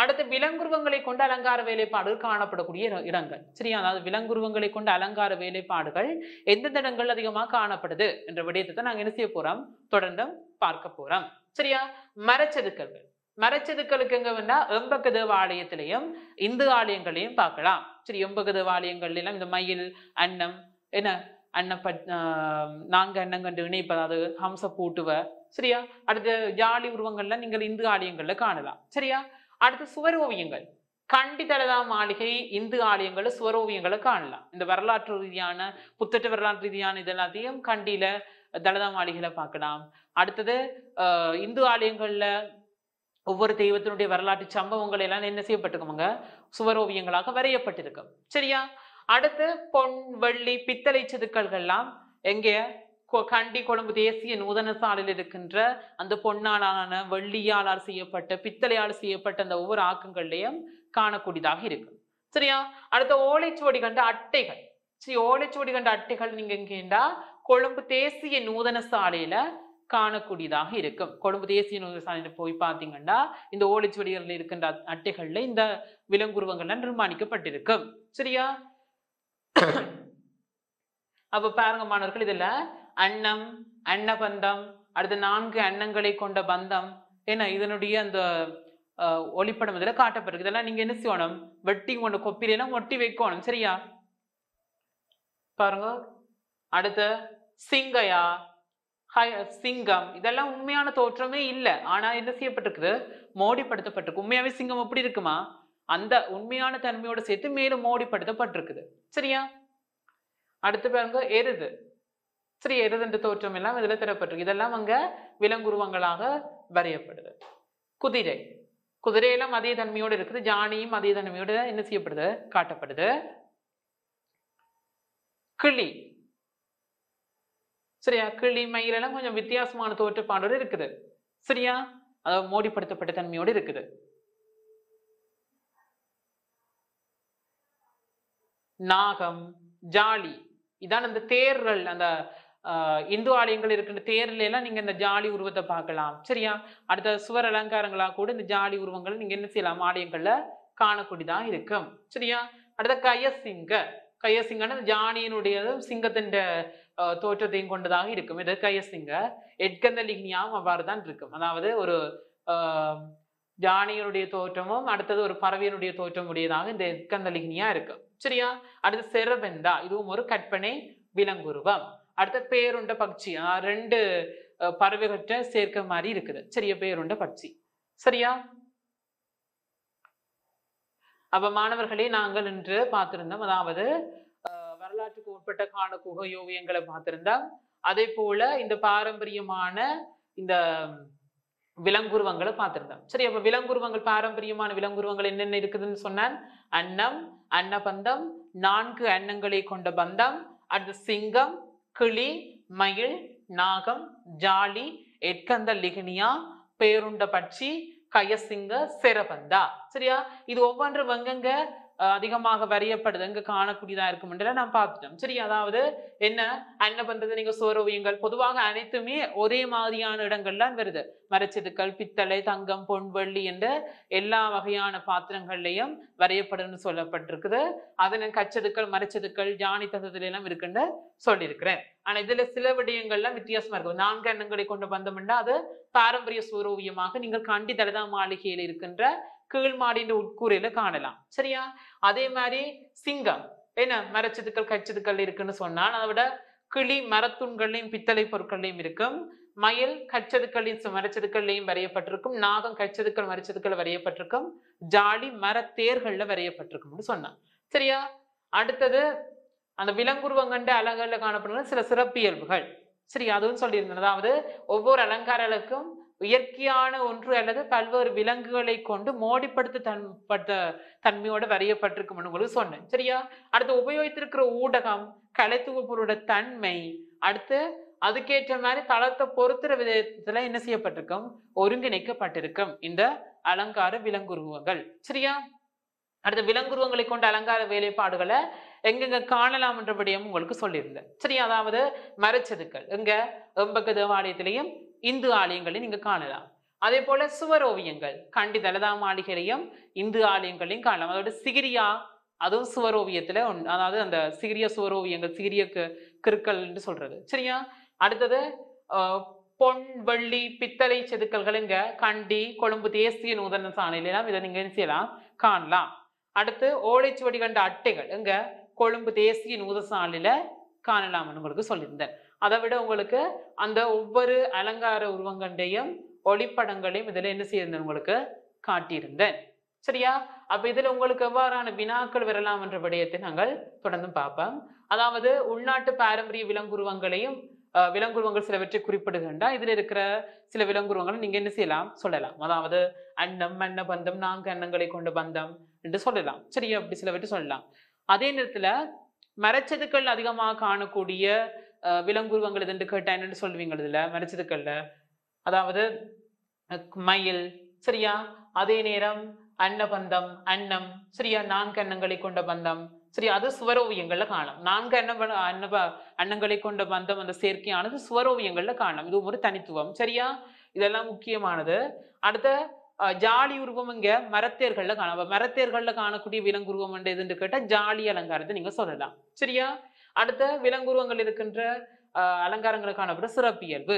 அடுத்து விலங்குருவங்களை கொண்ட அலங்கார வேலைப்பாடுகள் காணப்படக்கூடிய இடங்கள். சரியா? அதாவது விலங்குருவங்களை கொண்ட அலங்கார வேலைப்பாடுகள் எந்தெந்த இடங்கள் அதிகமாக காணப்படுது என்ற விடயத்தை நாங்க என்ன செய்ய போறோம்? தொடர்ந்து பார்க்க போறோம். சரியா? மரச்செதுக்கல்கள். மரச்செதுக்கலுக்கு எங்க வேணா எம்பக்க தேவாலயத்திலையும் இந்து ஆலயங்களையும் பார்க்கலாம். சரி, எம்பக்க தேவாலயங்கள்ல எல்லாம் இந்த மயில், அன்னம், என்ன அன்னப்பட் 4 அன்னங்கண்டு இணைப்பு, அதாவது ஹம்ச பூட்டுவ. சரியா? அடுத்து ஜாலி உருவங்கள்ல நீங்கள் இந்து ஆலயங்கள்ல காணலாம். சரியா? அடுத்து சுவரோவியங்கள். கண்டி தலதா மாளிகை இந்து ஆலயங்கள்ல சுவரோவியங்களை காணலாம். இந்த வரலாற்று ரீதியான புத்தட்ட வரலாற்று ரீதியான இதெல்லாத்தையும் கண்டியில தலதா மாளிகையில பார்க்கலாம். அடுத்தது இந்து ஆலயங்கள்ல ஒவ்வொரு தெய்வத்தினுடைய வரலாற்று சம்பவங்கள் எல்லாம் என்ன செய்யப்பட்டிருக்குமாங்க? சுவரோவியங்களாக வரையப்பட்டிருக்கும். சரியா? அடுத்து பொன், வெள்ளி, பித்தளை செதுக்கல்கள்லாம் எங்கே? கண்டி கொழும்பு தேசிய நூதன சாலையில் இருக்கின்ற அந்த பொன்னாலான வெள்ளியாளால் செய்யப்பட்ட பித்தளையால் செய்யப்பட்ட அந்த ஒவ்வொரு ஆக்கங்கள்லையும் காணக்கூடியதாக இருக்கு. சரியா? அடுத்த ஓலைச்சுவடி கண்ட அட்டைகள். சரி, ஓலைச்சுவடி கண்ட அட்டைகள் நீங்க எங்கேண்டா கொழும்பு தேசிய நூதன சாலையில காணக்கூடியதாக இருக்கும். கொழும்பு தேசிய நூலகசாலையில போய் பார்த்தீங்கன்னா இந்த ஓலைச்சுவடிகளில் இருக்கின்ற அட்டைகள்ல இந்த விலங்குருவங்கள்லாம் நிர்மாணிக்கப்பட்டிருக்கும். சரியா? அப்ப பாருங்க மாணவர்கள், இதுல அன்னம், அன்னபந்தம், அடுத்த 4 அன்னங்களை கொண்ட பந்தம் என்ன இதனுடைய அந்த ஒளிப்படம் இதுல காட்டப்பட்டிருக்கு. இதெல்லாம் நீங்க என்ன செய்யணும், வெட்டி கொண்ட கொப்பிலாம் ஒட்டி வைக்கணும். சரியா? பாருங்க. அடுத்த சிங்கையா, சிங்கம், இதெல்லாம் உண்மையான தோற்றமே இல்லை. ஆனா என்ன செய்யப்பட்டிருக்குது, மோடிப்படுத்தப்பட்டிருக்கு. உண்மையாவே சிங்கம் எப்படி இருக்குமா, அந்த உண்மையான தன்மையோட சேர்த்து மேலும் மோடிப்படுத்தப்பட்டிருக்குது. சரியா? அடுத்து பாருங்க எருது. சரி, எருதுன்ற தோற்றம் எல்லாம் இதுல தரப்பட்டிருக்கு. இதெல்லாம் அங்க விலங்குருவங்களாக வரையப்படுது. குதிரை, குதிரையெல்லாம் அதே தன்மையோடு இருக்குது. ஜானியும் அதே தன்மையோடு என்ன செய்யப்படுது, காட்டப்படுது. கிளி, சரியா? கிளி, மயிலெல்லாம் கொஞ்சம் வித்தியாசமான தோற்றப்பாடோடு இருக்குது. சரியா? அதாவது மோடிப்படுத்தப்பட்ட தன்மையோடு இருக்குது. நாகம், ஜாலி, இதான் அந்த தேர்கள், அந்த இந்து ஆலயங்கள் இருக்கின்ற தேர்ல எல்லாம் நீங்க இந்த ஜாலி உருவத்தை பார்க்கலாம். சரியா? அடுத்த சுவர் அலங்காரங்களா கூட இந்த ஜாலி உருவங்கள் நீங்க என்ன செய்யலாம், ஆலயங்கள்ல காணக்கூடியதான் இருக்கும். சரியா? அடுத்த கயசிங்க, கயசிங்கன்னு ஜானியினுடைய சிங்கத்தின் தோற்றத்தையும் கொண்டதாக இருக்கும். இது கயசிங்க. எட்கந்த லிக்னியாவும் அவ்வாறு தான் இருக்கும். அதாவது ஒரு ஜானியனுடைய தோற்றமும் அடுத்தது ஒரு பறவையினுடைய தோற்றம் உடையதாக இந்த எட்கந்த லிக்னியா இருக்கும். சரியா? அடுத்து செரபெந்தா, இதுவும் ஒரு கற்பனை விலங்குருவம். அடுத்த பேருண்ட பட்சி, 2 பறவைகிட்ட சேர்க்க மாதிரி இருக்குது. சரியா? பேருண்ட பட்சி. சரியா? அப்ப மாணவர்களே, நாங்கள் இன்று பார்த்திருந்தோம், அதாவது வரலாற்றுக்கு உட்பட்ட காண குகை ஓவியங்களை பார்த்திருந்தோம். அதே போல இந்த பாரம்பரியமான இந்த விலங்குருவங்களை பார்த்திருந்தோம். சரி, அப்ப விலங்குருவங்கள், பாரம்பரியமான விலங்குருவங்கள் என்னென்ன இருக்குதுன்னு சொன்னான். அன்னம், அன்னபந்தம், 4 அன்னங்களை கொண்ட பந்தம், அடுத்து சிங்கம், கிளி, மயில், நாகம், ஜாலி, எட்கந்த லிகினியா, பேருண்ட பட்சி, கயசிங்க, செரபந்தா. சரியா? இது ஒவ்வொன்றும் எங்கெங்க அதிகமாக வரையப்படுது, எங்க காணக்கூடியதா இருக்கும் நாம் பார்த்துட்டோம். சரி, அதாவது என்ன, அன்னபந்தத்தை நீங்க சோரோவியங்கள் பொதுவாக அனைத்துமே ஒரே மாதிரியான இடங்கள்லாம் வருது. மரச்செதுக்கள், பித்தளை, தங்கம், பொன், வெள்ளி என்ற எல்லா வகையான பாத்திரங்கள்லையும் வரையப்படுன்னு சொல்லப்பட்டிருக்குது. அதனை கச்சதுக்கள், மரச்செதுக்கள், ஜானி தந்தத்துல எல்லாம் இருக்குன்னு சொல்லியிருக்கிறேன். ஆனா இதுல சில விடயங்கள்லாம் வித்தியாசமா இருக்கும். 4 அன்னங்களை கொண்ட பந்தம் என்றா அது பாரம்பரிய சூரோவியமாக நீங்கள் கண்டி தலதா மாளிகையில் இருக்கின்ற கீழ்மாடியின் உட்கூரையில காணலாம். சரியா? அதே மாதிரி சிங்கம் என்ன மரச்செதுக்கள், கச்சதுக்கள் இருக்குன்னு சொன்னால் அதை விட கிளி மரத்தூண்கள்லையும் பித்தளை பொருட்கள்லையும் இருக்கும். மயில் கச்சதுக்கள்லையும் மரச்செதுக்கள்லையும் வரையப்பட்டிருக்கும். நாகம் கச்சதுக்கள், மரச்செதுக்கள் வரையப்பட்டிருக்கும். ஜாலி மரத்தேர்கள்ல வரையப்பட்டிருக்கும்னு சொன்னான். சரியா? அடுத்தது அந்த விலங்குருவங்கண்ட அலங்கள்ல காணப்படுகிற சில சிறப்பியல்புகள். சரி, அதுவும் சொல்லியிருந்தேன். அதாவது ஒவ்வொரு அலங்காரங்களுக்கும் இயற்கையான ஒன்று அல்லது பல்வேறு விலங்குகளை கொண்டு மோடிப்படுத்த தன்மையோட வரையப்பட்டிருக்கும் உங்களுக்கு சொன்னேன். சரியா? அடுத்து உபயோகித்திருக்கிற ஊடகம், கலைத்துவ பொருளோட தன்மை, அடுத்து அதுக்கேற்ற மாதிரி தளத்தை பொறுத்துற விதத்துல என்ன செய்யப்பட்டிருக்கும், ஒருங்கிணைக்கப்பட்டிருக்கும் இந்த அலங்கார விலங்குருவங்கள். சரியா? அடுத்த விலங்குருவங்களை கொண்ட அலங்கார வேலைப்பாடுகளை எங்கெங்க காணலாம் என்றபடியும் உங்களுக்கு சொல்லியிருந்தேன். சரி, அதாவது மரச்செதுக்கள் எங்க எம்பக்க தேவாலயத்திலையும் இந்து ஆலயங்களையும் நீங்க காணலாம். அதே போல சுவரோவியங்கள் கண்டி தலதா மாளிகையிலையும் இந்து ஆலயங்களையும் காணலாம். அதோட சிகிரியா, அதுவும் சுவரோவியத்துல அதாவது அந்த சிகிரிய சுவரோவியங்கள், சிகிரிய கிருக்கள் என்று சொல்றது. சரியா? அடுத்தது பொன், வெள்ளி, பித்தளை செதுக்கல்கள் இங்க கண்டி, கொழும்பு தேசிய நூதன சாலையிலாம் இதை நீங்க என்ன செய்யலாம், காணலாம். அடுத்து ஓலைச்சுவடி கண்ட அட்டைகள் எங்க கொழும்பு தேசிய நூதசாலையில காணலாம்னு உங்களுக்கு சொல்லியிருந்தேன். அதை விட உங்களுக்கு அந்த ஒவ்வொரு அலங்கார உருவங்கண்டையும் ஒளிப்படங்களையும் இதுல என்ன செய்திருந்தேன், உங்களுக்கு காட்டியிருந்தேன். சரியா? அப்ப இதுல உங்களுக்கு எவ்வாறான வினாக்கள் வரலாம் என்ற விடயத்தை நாங்கள் தொடர்ந்து பார்ப்போம். அதாவது உள்நாட்டு பாரம்பரிய விலங்குருவங்களையும் விலங்குருவங்கள் சிலவற்றை குறிப்பிடுகின்றா. இதுல இருக்கிற சில விலங்குருவங்களை நீங்க என்ன செய்யலாம், சொல்லலாம். அதாவது அன்னம், அன்னபந்தம், 4 அன்னங்களை கொண்ட பந்தம் என்று சொல்லலாம். சரியா? அப்படி சிலவற்றை சொல்லலாம். அதே நேரத்துல மரச்செதுக்கள் அதிகமாக காணக்கூடிய விலங்குருவங்கள் என்று கேட்டா என்னன்னு சொல்லுவீங்க இதுல மரச்செதுக்கள்ல? அதாவது மயில். சரியா? அதே நேரம் அன்னபந்தம், அன்னம். சரியா? 4 அன்னங்களை கொண்ட பந்தம். சரி, அது சுவரோவியங்கள்ல காணலாம். 4 அன்னங்களை கொண்ட பந்தம் அந்த சேர்க்கையானது சுவரோவியங்கள்ல காணலாம். இது ஒரு தனித்துவம். சரியா? இதெல்லாம் முக்கியமானது. அடுத்த ஜாலி உருவம் இங்க மரத்தேர்கள்ல காணலாம். மரத்தேர்கள்ல காணக்கூடிய விலங்குருவம் எதுன்னு கேட்டா ஜாலி அலங்காரத்தை நீங்க சொல்லலாம். சரியா? அடுத்த விலங்குருவங்கள் இருக்கின்ற அலங்காரங்களை காணப்பட சிறப்பியல்பு.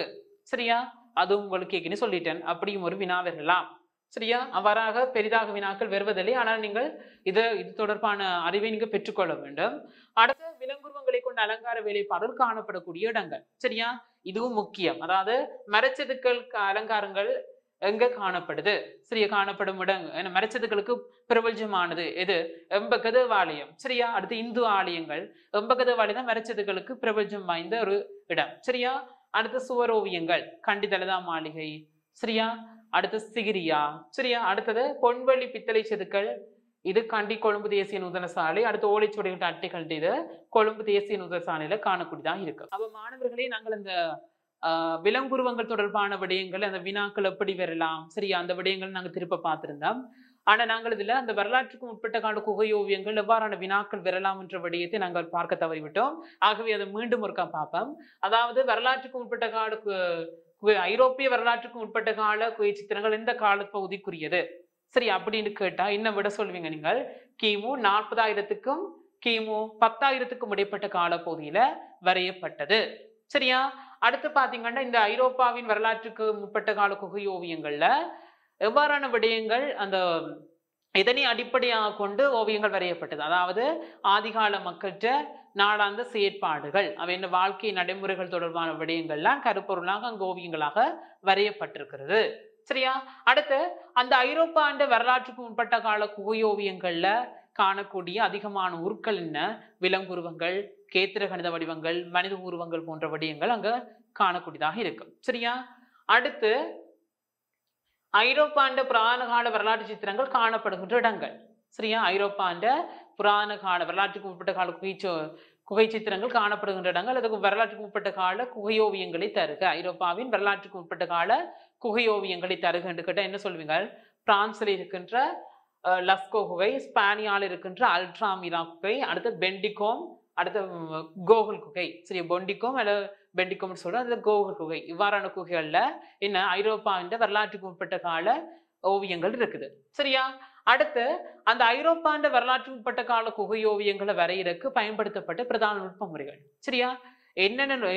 சரியா? அதுவும் உங்களுக்கு ஏற்கனவே சொல்லிட்டேன். அப்படியும் ஒரு வினா வரலாம். சரியா? அவ்வாறாக பெரிதாக வினாக்கள் வருவதில்லை. ஆனால் நீங்கள் இது தொடர்பான அறிவை நீங்க பெற்றுக்கொள்ள வேண்டும். அடுத்த விலங்குருவங்களை கொண்ட அலங்கார வேலைப்பாடுகள் காணப்படக்கூடிய இடங்கள். சரியா? இதுவும் முக்கியம். அதாவது மரச்செதுக்கள் அலங்காரங்கள் எங்க காணப்படுது? சரியா? காணப்படும் இடம் மரச்செதுக்களுக்கு பிரபலமானது எது? எம்பகதேவ ஆலயம். சரியா? அடுத்து இந்து ஆலயங்கள். எம்பகதேவ ஆலயம் தான் மரச்செதுக்களுக்கு பிரபலம் வாய்ந்த ஒரு இடம். சரியா? அடுத்து சுவரோவியங்கள், கண்டிதலதா மாளிகை. சரியா? அடுத்து சிகிரியா. சரியா? அடுத்தது பொன்வெளி பித்தளை செதுக்கள். இது கண்டி கொழும்பு தேசிய நூதன சாலை. அடுத்து ஓலைச்சுவடிகள் அட்டைகள் இது கொழும்பு தேசிய நூதன சாலையில காணக்கூடியதான் இருக்கு. அப்ப மாணவர்களே, நாங்கள் இந்த விலங்குருவங்கள் தொடர்பான விடயங்கள், அந்த வினாக்கள் எப்படி வரலாம், சரியா, அந்த விடயங்கள் நாங்கள் திருப்ப பார்த்திருந்தோம். ஆனா நாங்கள் இதுல அந்த வரலாற்றுக்கு உட்பட்ட கால குகை ஓவியங்கள் எவ்வாறான வினாக்கள் வரலாம் என்ற விடயத்தை நாங்கள் பார்க்க தவறிவிட்டோம். ஆகவே அதை மீண்டும் ஒருக்கா பார்ப்போம். அதாவது வரலாற்றுக்கு உட்பட்ட கால ஐரோப்பிய வரலாற்றுக்கு உட்பட்ட கால குகை சித்திரங்கள் எந்த காலப்பகுதிக்குரியது, சரி அப்படின்னு கேட்டா என்ன விட சொல்வீங்க நீங்கள்? கிமு 40,000க்கும் கிமு 10,000க்கும் இடைப்பட்ட காலப்பகுதியில வரையப்பட்டது. சரியா? அடுத்து பாத்தீங்கன்னா இந்த ஐரோப்பாவின் வரலாற்றுக்கு முற்பட்ட கால குகை ஓவியங்கள்ல எவ்வாறான விடயங்கள் அந்த இதனை அடிப்படையாக கொண்டு ஓவியங்கள் வரையப்பட்டது. அதாவது ஆதிகால மக்கள்கிட்ட நாளாந்த செயற்பாடுகள், அவை வாழ்க்கை நடைமுறைகள் தொடர்பான விடயங்கள்லாம் கருப்பொருளாக அங்கு ஓவியங்களாக வரையப்பட்டிருக்கிறது. சரியா? அடுத்து அந்த ஐரோப்பா ஆண்ட வரலாற்றுக்கு முற்பட்ட கால குகை ஓவியங்கள்ல காணக்கூடிய அதிகமான உருக்கள் என்ன? விலங்குருவங்கள், கேத்திர கணித வடிவங்கள், மனித உருவங்கள் போன்ற வடிவங்கள் அங்க காணக்கூடியதாக இருக்கும். சரியா? அடுத்து ஐரோப்பாண்ட புராண கால வரலாற்று சித்திரங்கள் காணப்படுகின்ற இடங்கள். சரியா? ஐரோப்பாண்ட புராண கால வரலாற்றுக்கு உட்பட்ட கால குகை சித்திரங்கள் காணப்படுகின்ற இடங்கள், அதுக்கு வரலாற்றுக்கு உட்பட்ட கால குகை ஓவியங்களை தருக. ஐரோப்பாவின் வரலாற்றுக்கு உட்பட்ட கால குகை ஓவியங்களை தருக என்று கேட்டால் என்ன சொல்வீங்க? பிரான்சில் இருக்கின்ற லஸ்கோ குகை, ஸ்பானியாவில் இருக்கின்ற அல்ட்ராமிரா குகை, அடுத்து பெண்டிகோம், அடுத்து கோகுல் குகை. சரி, பொண்டிகோம் அல்ல பெண்டிகோம்னு சொல்றோம், அது கோகுல் குகை. இவ்வாறான குகைகள்ல என்ன ஐரோப்பாவின் வரலாற்றுக்கு உட்பட்ட கால ஓவியங்கள் இருக்குது. சரியா? அடுத்து அந்த ஐரோப்பாண்ட வரலாற்றுக்கு உட்பட்ட கால குகை ஓவியங்களை வரையறக்கு பயன்படுத்தப்பட்ட பிரதான நுட்ப முறைகள். சரியா? என்னென்ன,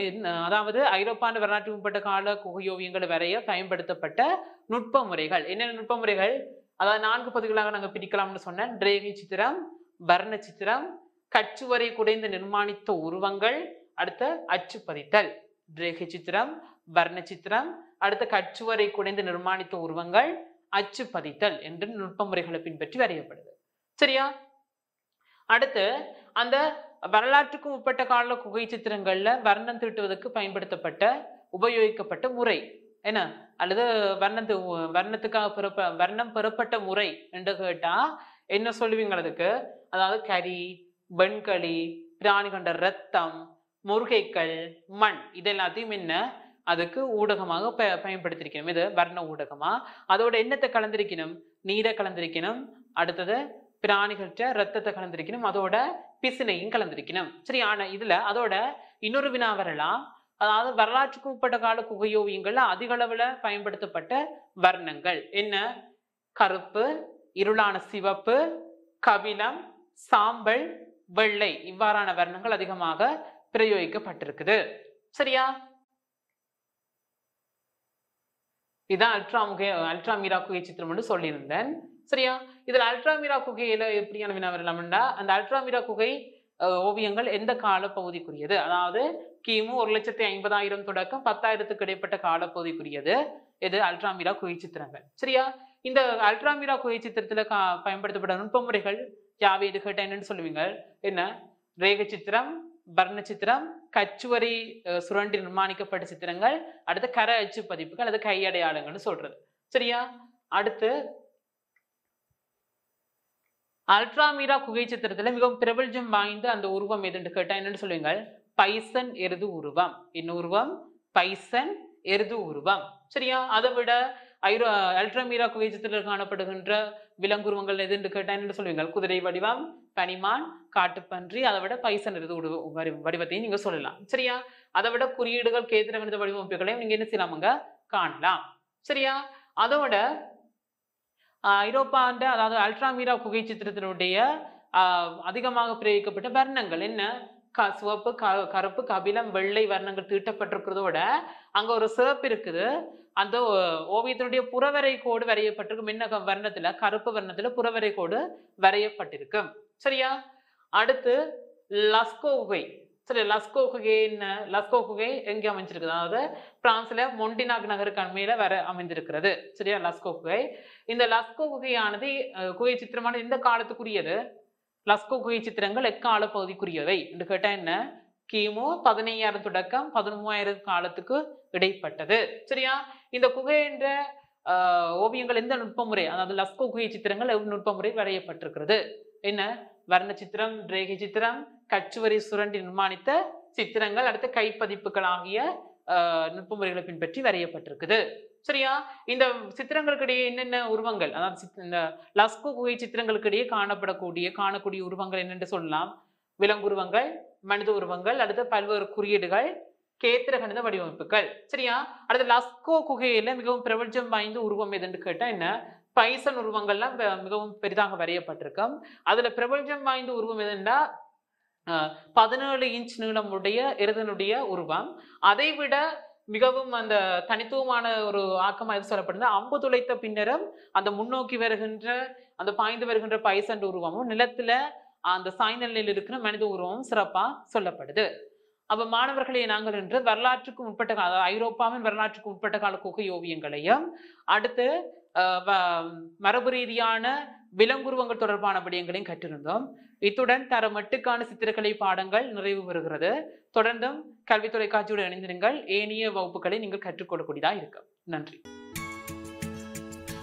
அதாவது ஐரோப்பாண்ட வரலாற்றுக்கு உட்பட்ட கால குகை ஓவியங்களை வரைய பயன்படுத்தப்பட்ட நுட்ப முறைகள் என்னென்ன நுட்ப முறைகள்? அதாவது 4 பகுதிகளாக நாங்கள் பிரிக்கலாம்னு சொன்னேன். ரேகை சித்திரம், வர்ண சித்திரம், கச்சுவரை குடைந்து நிர்மாணித்த உருவங்கள், அடுத்த அச்சு பதித்தல். ரேகை சித்திரம், வர்ண சித்திரம், அடுத்த கச்சுவரை குடைந்து நிர்மாணித்த உருவங்கள், அச்சு பதித்தல் என்ற நுட்ப முறைகளை பின்பற்றி வரையப்படுது. சரியா? அடுத்து அந்த வரலாற்றுக்கு உட்பட்ட கால குகை சித்திரங்கள்ல வர்ணம் தீட்டுவதற்கு பயன்படுத்தப்பட்ட உபயோகிக்கப்பட்ட முறை என்ன, அல்லது வர்ணத்துக்காக வர்ணம் பெறப்பட்ட முறை என்று கேட்டா என்ன சொல்லுவீங்க அதுக்கு? அதாவது கரி, வெண்களி, பிராணி கண்ட ரத்தம், முருகைக்கல், மண், இது எல்லாத்தையும் என்ன அதுக்கு ஊடகமாக பயன்படுத்திருக்கணும். இது வர்ண ஊடகமா. அதோட என்னத்தை கலந்திருக்கணும்? நீரை கலந்திருக்கணும். அடுத்தது பிராணிகள்கிட்ட ரத்தத்தை கலந்திருக்கணும். அதோட பிசினையும் கலந்திருக்கணும். சரி, ஆனா இதுல அதோட இன்னொரு வினா வரலாம். அதாவது வரலாற்றுக்கு உட்பட்ட கால குகையோவியங்கள்ல அதிக அளவுல பயன்படுத்தப்பட்ட வர்ணங்கள் என்ன? கருப்பு, இருளான சிவப்பு, கபிலம், சாம்பல், வெள்ளை, இவ்வாறான வர்ணங்கள் அதிகமாக பிரயோகிக்கப்பட்டிருக்குது. சரியா? இதான் அல்ட்ராமிரா குகை சித்திரம் என்று சொல்லியிருந்தேன். சரியா? இதுல அல்ட்ராமிரா குகையில எப்படியான வினா வரலாம்னா, அந்த அல்ட்ராமிரா குகை ஓவியங்கள் எந்த கால பகுதிக்குரியது? அதாவது கிமு 1,50,000 தொடக்கம் 10,000க்கு இடைப்பட்ட காலப்பகுதிக்குரியது இது அல்ட்ராமிரா குகை சித்திரங்கள். சரியா? இந்த அல்ட்ராமிரா குகை சித்திரத்துல பயன்படுத்தப்பட்ட நுட்பமுறைகள் யாவை இது கேட்ட என்னன்னு சொல்லுவீங்க? என்ன? ரேக சித்திரம், வர்ண சித்திரம், கச்சுவரி சுரண்டி நிர்மாணிக்கப்பட்ட சித்திரங்கள், அடுத்து கர அச்சு பதிப்புகள் அல்லது கையடையாளங்கள்னு சொல்றது. சரியா? அடுத்து அல்ட்ராமிரா குகை சித்திரத்துல மிகவும் பிரபல்யம் வாய்ந்த அந்த உருவம் எதுன்னு கேட்டா என்னன்னு சொல்லுவீங்க? பைசன் எருது உருவம். இன்னும் உருவம் பைசன் எருது உருவம். சரியா? அதை விட அல்ட்ராமிரா குகை சித்திரத்தில் காணப்படுகின்ற விலங்குருவங்கள் எதுன்னு கேட்டா என்ன சொல்லுவீங்க? குதிரை வடிவம், பனிமான், காட்டுப்பன்றி, அதை விட பைசன் வடிவத்தையும் நீங்க சொல்லலாம். சரியா? அதை விட குறியீடுகள், கேத்திர கணித வடிவமைப்புகளையும் நீங்க என்ன செய்யலாமுங்க? காணலாம். சரியா? அதோட ஐரோப்பாண்ட அதாவது அல்ட்ராமீரா குகை சித்திரத்தினுடைய அதிகமாக பிரயோகிக்கப்பட்ட வர்ணங்கள் என்ன? சிவப்பு, கருப்பு, கபிலம், வெள்ளை வர்ணங்கள் தீட்டப்பட்டிருக்கிறதோட அங்க ஒரு சிவப்பு இருக்குது. அந்த ஓவியத்தினுடைய புறவரை கோடு வரையப்பட்டிருக்கும். என்ன வர்ணத்துல? கருப்பு வர்ணத்துல புறவரை கோடு வரையப்பட்டிருக்கும். சரியா? அடுத்து லஸ்கோ குகை. சரி, லஸ்கோ குகை என்ன? லஸ்கோ குகை எங்க அமைஞ்சிருக்குது? அதாவது பிரான்ஸ்ல மொண்டினாக் நகருக்கு மேல அமைந்திருக்கிறது. சரியா? லஸ்கோ குகை. இந்த லஸ்கோ குகையானது குகை சித்திரமானது எந்த காலத்துக்குரியது? லஸ்கோ குகை சித்திரங்கள் எக்கால பகுதிக்குரியவை என்று கேட்டா என்ன? கிமு 15,000 தொடக்கம் 13,000 காலத்துக்கு இடைப்பட்டது. சரியா? இந்த குகை என்ற ஓவியங்கள் எந்த நுட்பமுறை, அதாவது லஸ்கோ குகை சித்திரங்கள் நுட்பமுறை வரையப்பட்டிருக்கிறது? என்ன? வர்ண சித்திரம், ரேகை சித்திரம், கச்சுவரி சுரண்டி நிர்மாணித்த சித்திரங்கள், அடுத்த கைப்பதிப்புகள் ஆகிய நுட்பமுறைகளை பின்பற்றி வரையப்பட்டிருக்குது. சரியா? இந்த சித்திரங்களுக்கு இடையே என்னென்ன உருவங்கள், அதாவது இந்த லஸ்கோ குகை சித்திரங்களுக்கு இடையே காணக்கூடிய உருவங்கள் என்னென்று சொல்லலாம்? விலங்குருவங்கள், மனித உருவங்கள், அடுத்து பல்வேறு குறியீடுகள், கேத்திர கணித வடிவமைப்புகள். சரியா? அடுத்து லஸ்கோ குகையில மிகவும் பிரபஞ்சம் வாய்ந்த உருவம் எதுன்னு கேட்டா என்ன? பைசன் உருவங்கள்லாம் மிகவும் பெரிதாக வரையப்பட்டிருக்கும். அதுல பிரபஞ்சம் வாய்ந்த உருவம் எதுன்னா 17 இன்ச் நீளமுடைய எருதனுடைய உருவம். அதை விட மிகவும் அந்த தனித்துவமான ஒரு ஆக்கமா எது சொல்லப்படுது? அம்பு துளைத்த பின்னரும் அந்த முன்னோக்கி வருகின்ற அந்த பாய்ந்து வருகின்ற பைசன் உருவமும், நிலத்துல அந்த சாய்ந்த நிலையில் இருக்கிற மனித உருவமும் சிறப்பா சொல்லப்படுது. அப்ப மாணவர்களே, நாங்கள் இன்று வரலாற்றுக்கு உட்பட்ட கால, ஐரோப்பாவின் வரலாற்றுக்கு உட்பட்ட கால குகை ஓவியங்களையும், அடுத்து மரபு ரீதியான விலங்குருவங்கள் தொடர்பான விடயங்களையும் கற்றிருந்தோம். இத்துடன் தரம் 8க்கான சித்திரக்கலை பாடங்கள் நிறைவு பெறுகிறது. தொடர்ந்தும் கல்வி தொலைக்காட்சியோடு இணைந்திருங்கள். ஏனைய வகுப்புகளை நீங்கள் கற்றுக்கொள்ளக்கூடியதா இருக்கும். நன்றி.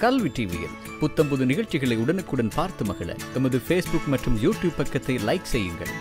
கல்வி டிவியில் புத்தம்புது நிகழ்ச்சிகளை உடனுக்குடன் பார்த்து மகிழ எமது Facebook மற்றும் YouTube பக்கத்தை லைக் செய்யுங்கள்.